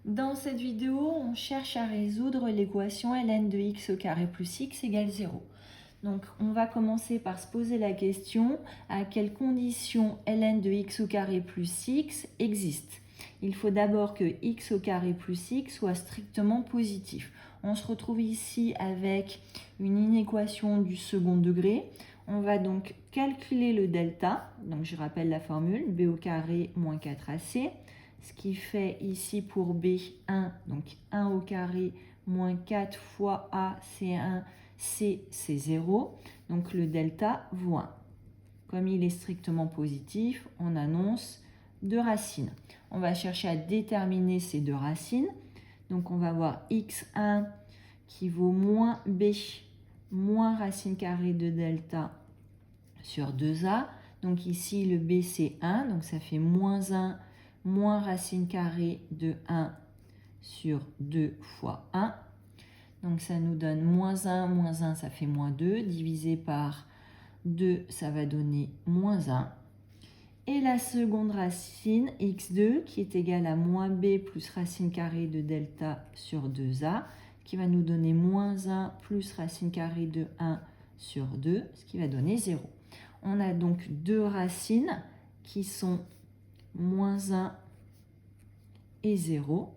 Dans cette vidéo, on cherche à résoudre l'équation ln de x au carré plus x égale 0. Donc, on va commencer par se poser la question à quelles conditions ln de x au carré plus x existe. Il faut d'abord que x au carré plus x soit strictement positif. On se retrouve ici avec une inéquation du second degré. On va donc calculer le delta. Donc, je rappelle la formule, b au carré moins 4ac. Ce qui fait ici pour B 1, donc 1 au carré moins 4 fois A, c'est 1, C, c'est 0. Donc le delta vaut 1. Comme il est strictement positif, on annonce 2 racines. On va chercher à déterminer ces 2 racines. Donc on va avoir x1 qui vaut moins B, moins racine carrée de delta sur 2A. Donc ici, le B, c'est 1, donc ça fait moins 1 moins racine carrée de 1 sur 2 fois 1. Donc ça nous donne moins 1, ça fait moins 2, divisé par 2, ça va donner moins 1. Et la seconde racine, x2, qui est égale à moins b plus racine carrée de delta sur 2a, qui va nous donner moins 1 plus racine carrée de 1 sur 2, ce qui va donner 0. On a donc deux racines qui sont moins 1 et 0.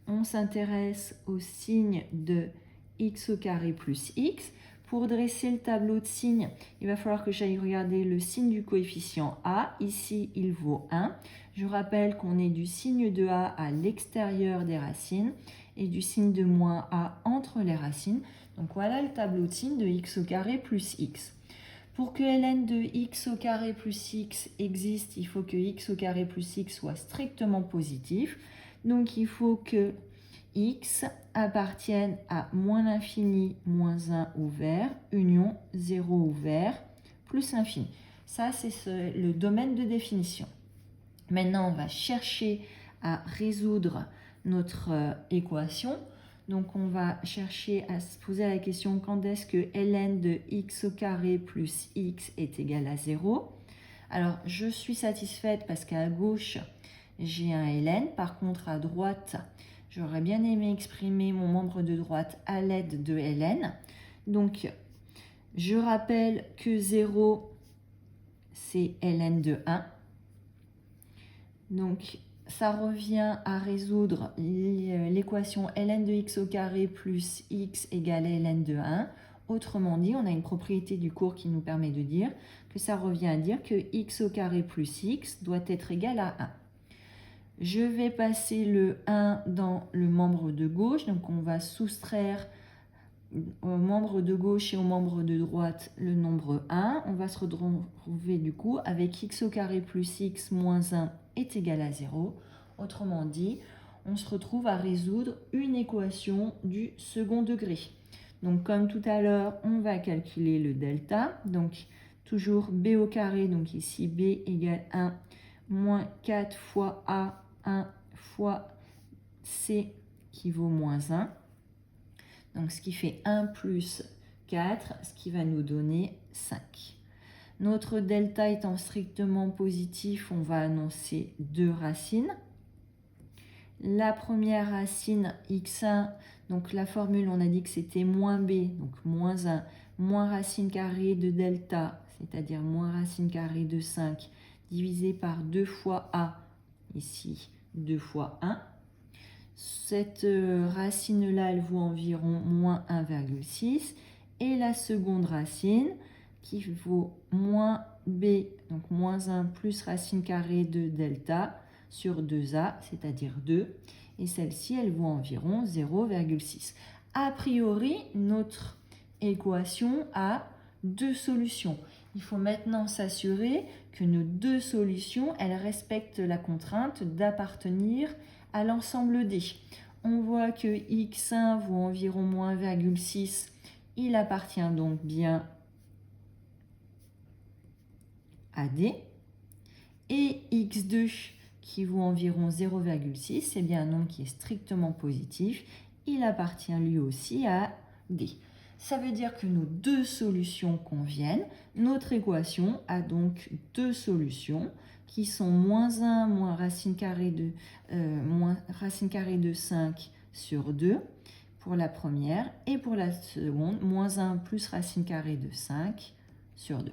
On s'intéresse au signe de x au carré plus x. Pour dresser le tableau de signes, il va falloir que j'aille regarder le signe du coefficient a. Ici, il vaut 1. Je rappelle qu'on est du signe de a à l'extérieur des racines et du signe de moins a entre les racines. Donc voilà le tableau de signes de x au carré plus x. Pour que ln de x au carré plus x existe, il faut que x au carré plus x soit strictement positif. Donc il faut que x appartienne à moins l'infini, moins 1 ouvert, union 0 ouvert, plus l'infini. Ça, c'est le domaine de définition. Maintenant, on va chercher à résoudre notre équation. Donc, on va chercher à se poser la question quand est-ce que ln de x au carré plus x est égal à 0. Alors, je suis satisfaite parce qu'à gauche, j'ai un ln. Par contre, à droite, j'aurais bien aimé exprimer mon membre de droite à l'aide de ln. Donc, je rappelle que 0, c'est ln de 1. Donc, ça revient à résoudre l'équation ln de x au carré plus x égale ln de 1. Autrement dit, on a une propriété du cours qui nous permet de dire que ça revient à dire que x au carré plus x doit être égal à 1. Je vais passer le 1 dans le membre de gauche, donc on va soustraire au membre de gauche et au membre de droite le nombre 1. On va se retrouver du coup avec x au carré plus x moins 1 est égal à 0. Autrement dit, on se retrouve à résoudre une équation du second degré. Donc comme tout à l'heure, on va calculer le delta. Donc toujours b au carré, donc ici b égale 1 moins 4 fois a, 1 fois c qui vaut moins 1. Donc, ce qui fait 1 plus 4, ce qui va nous donner 5. Notre delta étant strictement positif, on va annoncer deux racines. La première racine, x1, donc la formule, on a dit que c'était moins b, donc moins 1, moins racine carrée de delta, c'est-à-dire moins racine carrée de 5, divisé par 2 fois a, ici 2 fois 1. Cette racine-là, elle vaut environ moins 1,6. Et la seconde racine, qui vaut moins b, donc moins 1 plus racine carrée de delta sur 2a, c'est-à-dire 2. Et celle-ci, elle vaut environ 0,6. A priori, notre équation a deux solutions. Il faut maintenant s'assurer que nos deux solutions, elles respectent la contrainte d'appartenir à l'ensemble D. On voit que x1 vaut environ moins 1,6. Il appartient donc bien à D. Et x2 qui vaut environ 0,6, c'est bien un nombre qui est strictement positif. Il appartient lui aussi à D. Ça veut dire que nos deux solutions conviennent. Notre équation a donc deux solutions qui sont moins 1 moins racine carrée de 5 sur 2 pour la première, et pour la seconde, moins 1 plus racine carrée de 5 sur 2.